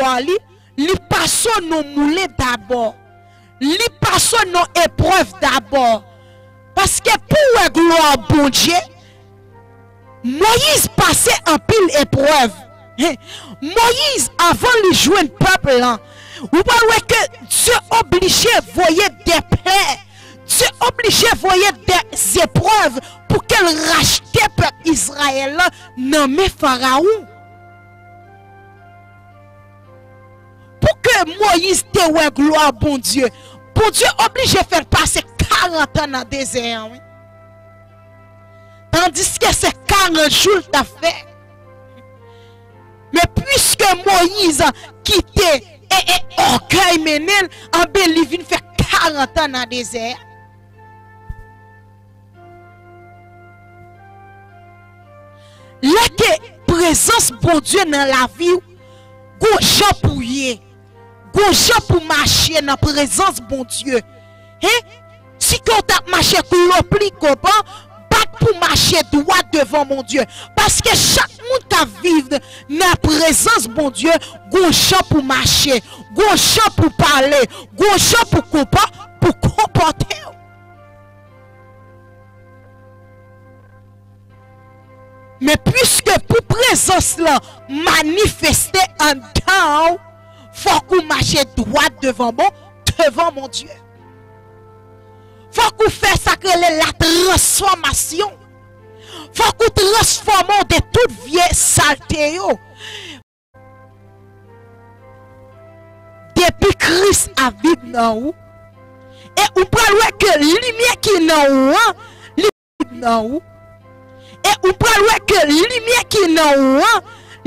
gloire, li passe nos moulins d'abord. Li passe nos épreuves d'abord. Parce que pour la gloire, bon Dieu, Moïse passait en pile épreuve. Moïse, avant de jouer un peuple, vous voyez que Dieu obligé de voyer des plaies. Dieu obligé de voyer des épreuves pour qu'elle rachète le peuple Israël nommé Pharaon. Pour que Moïse te ouais gloire, bon Dieu. Bon Dieu obligé de faire passer 40 ans dans le désert. Oui. Tandis que c'est 40 jours t'as fait. Mais puisque Moïse quitté et orgueil menel, en Bélivine fait 40 ans dans le désert. La présence bon Dieu dans la vie, go gens pour y, go gens pour marcher dans la présence bon Dieu. Si on t'a marché pour copain, pour marcher droit devant mon Dieu. Parce que chaque monde qui vit dans la présence bon Dieu, gauche pour marcher, gauche pour parler, gauche pour comporter. Mais puisque pour présence là manifester en temps, faut qu'on marche droit devant mon Dieu. Faut qu'on fasse ça que la transformation. Faut qu'on transforme de toute vieille saleté. Depuis Christ a vécu dans nous. Et on peut voir que lumière qui est dans nous. Et on peut voir que lumière qui est dans nous.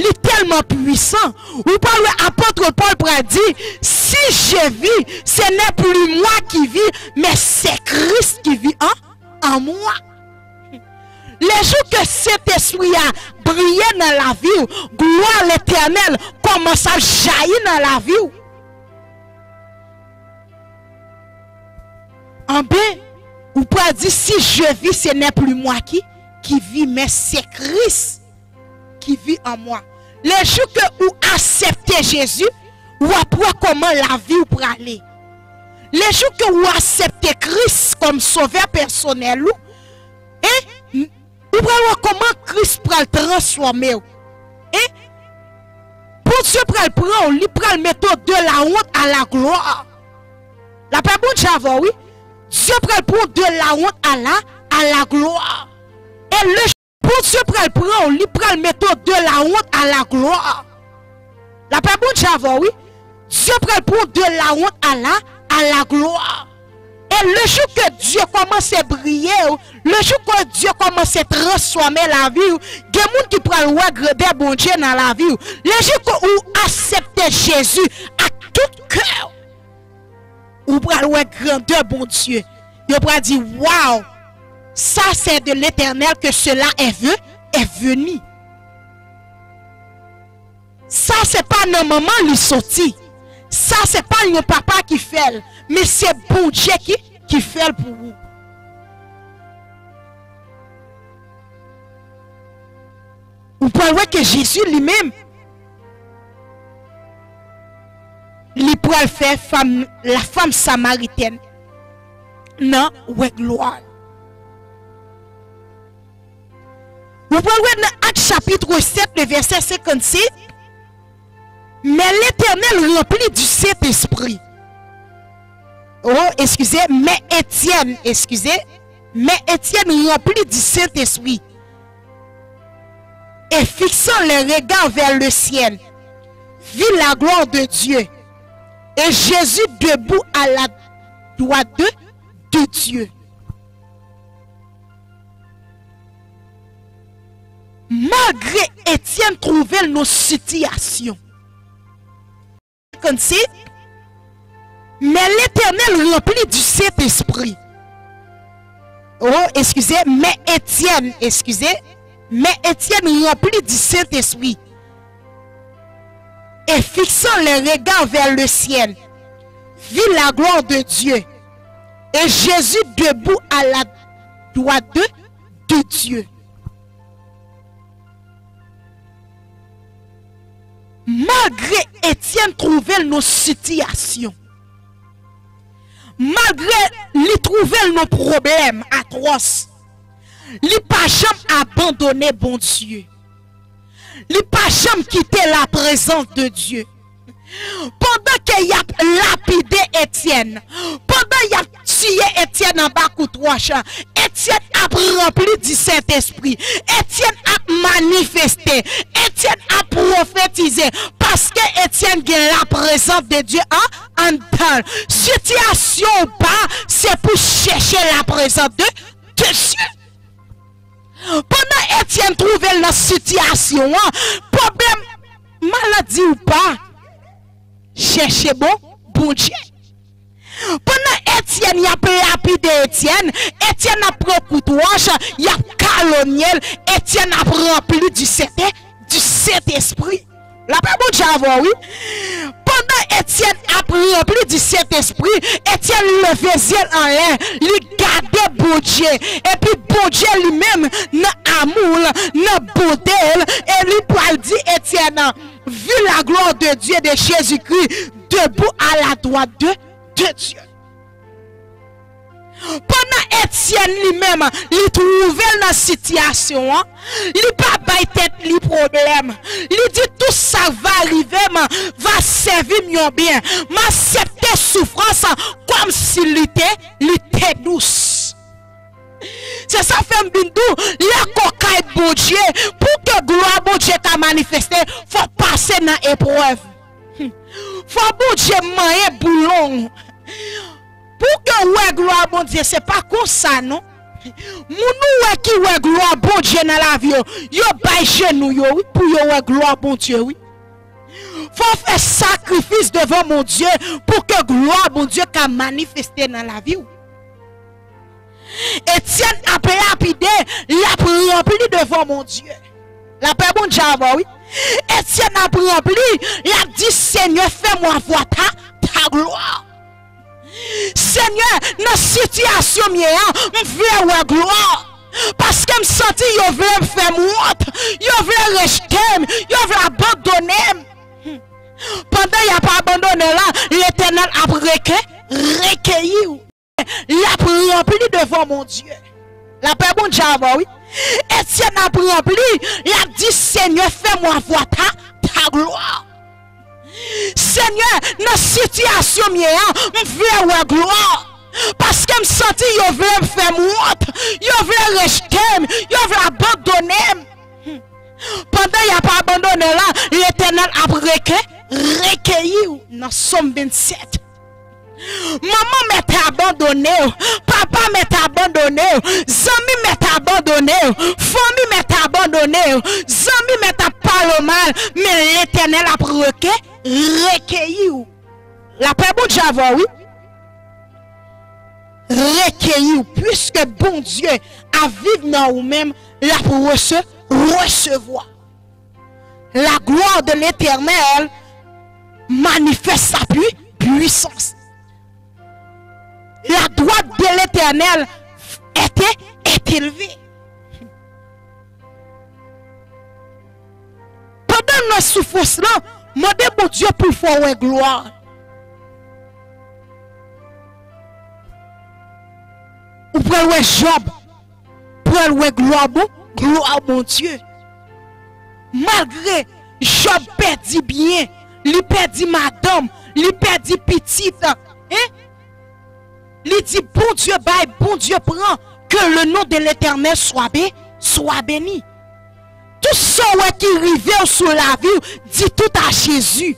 Il est tellement puissant. Ou parle apôtre Paul pour dire, si je vis, ce n'est plus moi qui vis, mais c'est Christ qui vit en moi. Les jours que cet esprit a brillé dans la vie, gloire l'éternel commence à jaillir dans la vie. En B, ou peut dire, si je vis, ce n'est plus moi qui vit, mais c'est Christ qui vit en moi. Les jours que vous acceptez Jésus, vous apprenez comment la vie pour aller. Les jours que vous acceptez Christ comme sauveur personnel, vous voyez comment Christ peut le transformer. Pour Dieu peut le prendre, il peut le mettre de la honte à la gloire. La paix bon Dieu, oui. Dieu peut le prendre de la honte à la gloire. Et le pour Dieu le prendre, il peut le mettre de la honte à la gloire. La paix bon Dieu, oui. Dieu peut le prendre de la honte à la gloire. Et le jour que Dieu commence à briller, le jour que Dieu commence à transformer la vie, il y a des gens qui prennent le grandeur bon Dieu dans la vie. Le jour que vous acceptez Jésus à tout cœur, vous prenez le grandeur bon Dieu. Vous prenez dire, waouh, ça c'est de l'Éternel que cela est venu. Ça c'est pas nos mamans qui sorti. Ça c'est pas nos papa qui fait, mais c'est bon Dieu qui fait pour vous. Vous pouvez voir que Jésus lui-même, il pourrait faire la femme samaritaine. Non, ouais, gloire. Vous pouvez voir dans Actes chapitre 7, le verset 56. Mais l'Éternel remplit du Saint-Esprit. Oh, excusez, mais Étienne remplit du Saint-Esprit. Et fixant les regards vers le ciel, vit la gloire de Dieu. Et Jésus debout à la droite de Dieu. Malgré Étienne trouvait nos situations. Comme si, mais l'Éternel remplit du Saint-Esprit. Oh, excusez, mais Étienne remplit du Saint-Esprit. Et fixant les regards vers le ciel, vit la gloire de Dieu. Et Jésus debout à la droite de Dieu. malgré Étienne trouver nos situations, malgré lui trouver nos problèmes atroces, lui pas jamais abandonné bon Dieu. Lui pas jamais quitté la présence de Dieu. Pendant qu'il a lapidé Étienne, pendant qu'il a tué Étienne en bas de 3 champs, Étienne a rempli du Saint-Esprit, Étienne a manifesté, Étienne a prophétisé, parce que Étienne a la présence de Dieu en dedans. Situation pas, c'est pour chercher la présence de Dieu. Pendant Étienne trouvait la situation, problème, maladie ou pas, cherchez bon Dieu. Pendant Étienne, il a lapidé Étienne, Étienne a pris coup de roche, il a calomnié, Étienne a rempli du Saint-Esprit. La paix bon Dieu avant, oui. Pendant Étienne a rempli du Saint-Esprit, Étienne levait ciel en l'air, lui gardait bon Dieu. Et puis bon Dieu lui-même, dans amour, dans beauté, et lui pour dire Étienne, vu la gloire de Dieu de Jésus-Christ, debout à la droite de Dieu. Pendant Étienne lui-même, il trouvait la situation, il pas bail tête les problèmes. Il dit tout ça va arriver, va servir mieux bien. M'accepter souffrance comme s'il était douce. C'est ça fait bindou, la cocaïne bon Dieu, pour que gloire bon Dieu t'a manifesté, faut passer dans l'épreuve. Faut bon Dieu manger boulon. Pour que ouais gloire bon Dieu, c'est pas comme ça non. Mounou qui ouais gloire bon Dieu dans la vie, yo bay genou yo pour yo ouais gloire bon Dieu oui. Faut faire sacrifice devant mon Dieu pour que gloire bon Dieu qu'a manifesté dans la vie. Étienne a lapidé, il a rempli devant mon Dieu. La paix bon Dieu oui. Étienne a rempli, il a dit Seigneur fais-moi voir ta gloire. Seigneur, dans la situation je veux voir gloire. Parce que je sens que je veux me faire monter, je veux rejeter, je veux abandonner. Pendant qu'il n'a pas abandonné là, l'Éternel a recueilli. Il a rempli devant mon Dieu. La paix bon Dieu, oui. Étienne a rempli, il a dit Seigneur, fais-moi voir ta gloire. Seigneur, dans la situation je veux voir gloire. Parce que je sens que je veux me faire monter, je veux rejeter, je veux abandonner. Pendant qu'il n'a pas abandonné là, l'Éternel a recueilli dans Somme 27. Maman m'est abandonné, papa m'est abandonné, zami m'est abandonné, famille m'est abandonné, zami m'est pas mal, mais l'Éternel a recueilli. La paix bon Dieu oui. Recueilli, puisque bon Dieu a vivre dans vous-même, la pour recevoir. La gloire de l'Éternel manifeste sa puissance. La droite de l'Éternel est élevée. Pendant nos souffrances là, demandez mon Dieu pour faire gloire. Ou pour le Job, pour le gloire mon Dieu. Malgré Job perdit bien, il perdit madame, il perdit petite, il dit bon Dieu prend, que le nom de l'Éternel soit béni. Tout ce qui arrive sur la vie, dit tout à Jésus.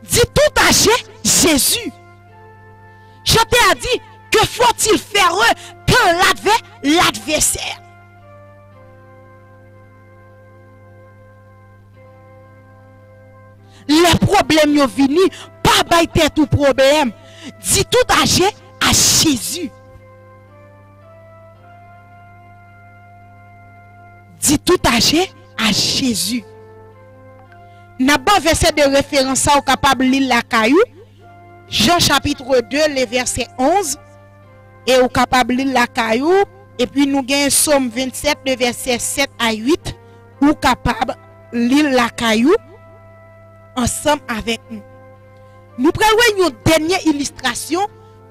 Dit tout à Jésus. Je t'ai dit, que faut-il faire quand l'adversaire? Les problèmes sont venus, pas bailler tout problème. Dis tout à Jésus. Dis tout à Jésus. N'a pas verset de référence au capable de lire la caillou. Jean chapitre 2, le verset 11. Et au capable de lire la caillou. Et puis nous gagnons Somme 27, le verset 7 à 8, ou capable lire la caillou ensemble avec nous. Nous prenons une dernière illustration.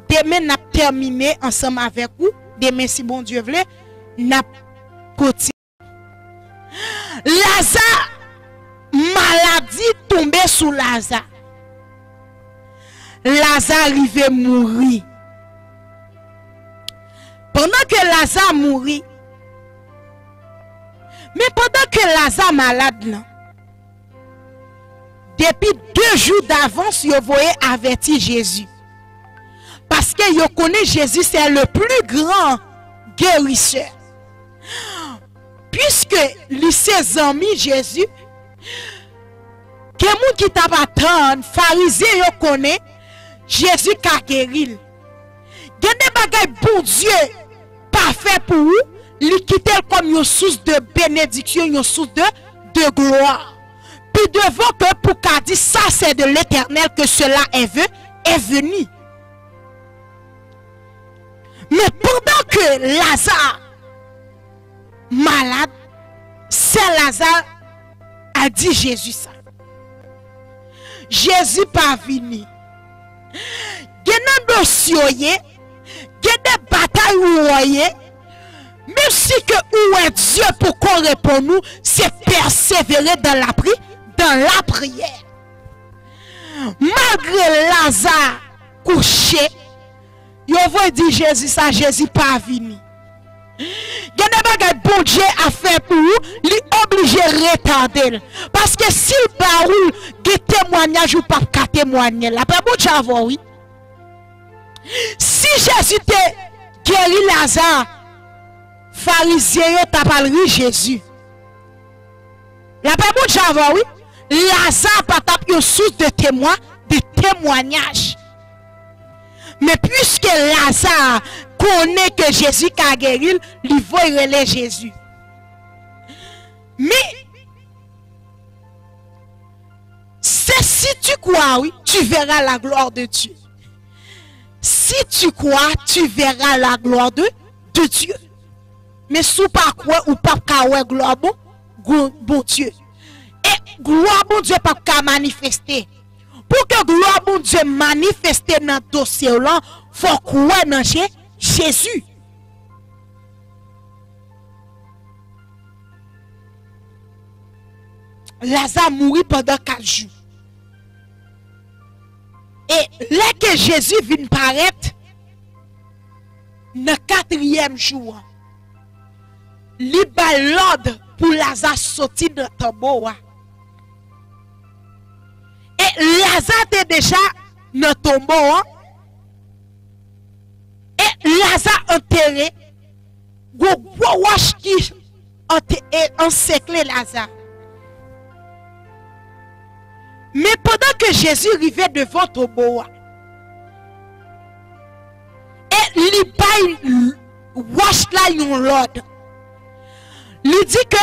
Demain, nous avons terminé ensemble avec vous. Demain, si bon Dieu veut, nous avons continué. Lazare, maladie tombée sous Lazare. Lazare arrivait mourir. Pendant que Lazare mourit, mais pendant que Lazare malade, là, depuis 2 jours d'avance, vous voyez avertir Jésus. Parce que vous connaissez Jésus, c'est le plus grand guérisseur. Puisque ses amis Jésus, quelqu'un qui t'a attendu, pharisien, vous connaissez Jésus qui a guéri. Il y a des bagages bon Dieu parfait pour vous, il quitte comme une source de bénédiction, une source de gloire. Puis devant que pour qu'à dire ça c'est de l'Éternel que cela est venu. Mais pendant que Lazare malade, c'est Lazare a dit Jésus ça. Jésus pas venu. Il y a des dossiers, il y a des batailles où voyez. Même si que où est Dieu pour qu'on réponde nous, c'est persévérer dans la prière. Malgré Lazare couché, il va dire Jésus ça, Jésus pas venu. Il y a des bagages bon Dieu a fait pour vous, il est obligé de retarder. Parce que s'il parle, des témoignages ou pas qu'à témoigner, la paix bon Dieu avoir oui. Si Jésus te guéri Lazare, pharisien t'a parlé Jésus. La paix bon Dieu avoir oui. Lazare pas taper une source de témoin, de témoignage. Mais puisque Lazare connaît que Jésus a guéri, il va relayer Jésus. Mais c'est si tu crois, oui, tu verras la gloire de Dieu. Si tu crois, tu verras la gloire de Dieu. Mais si tu pas quoi ou pas quoi gloire bon Dieu. Et gloire bon Dieu pas qu'à manifester. Pour que gloire bon Dieu manifeste dans le dossier là, faut croire dans Jésus. Lazare mourit pendant 4 jours. Et là que Jésus vient paraître, dans le 4e jour, il bat l'ordre pour Lazare sortir de tombeau. Et Lazare était déjà dans le tombeau. Et Lazare enterré. Gros wash qui encerclé Lazare. Mais pendant que Jésus arrivait devant le tombeau, et il wash là yon l'ordre. Il dit que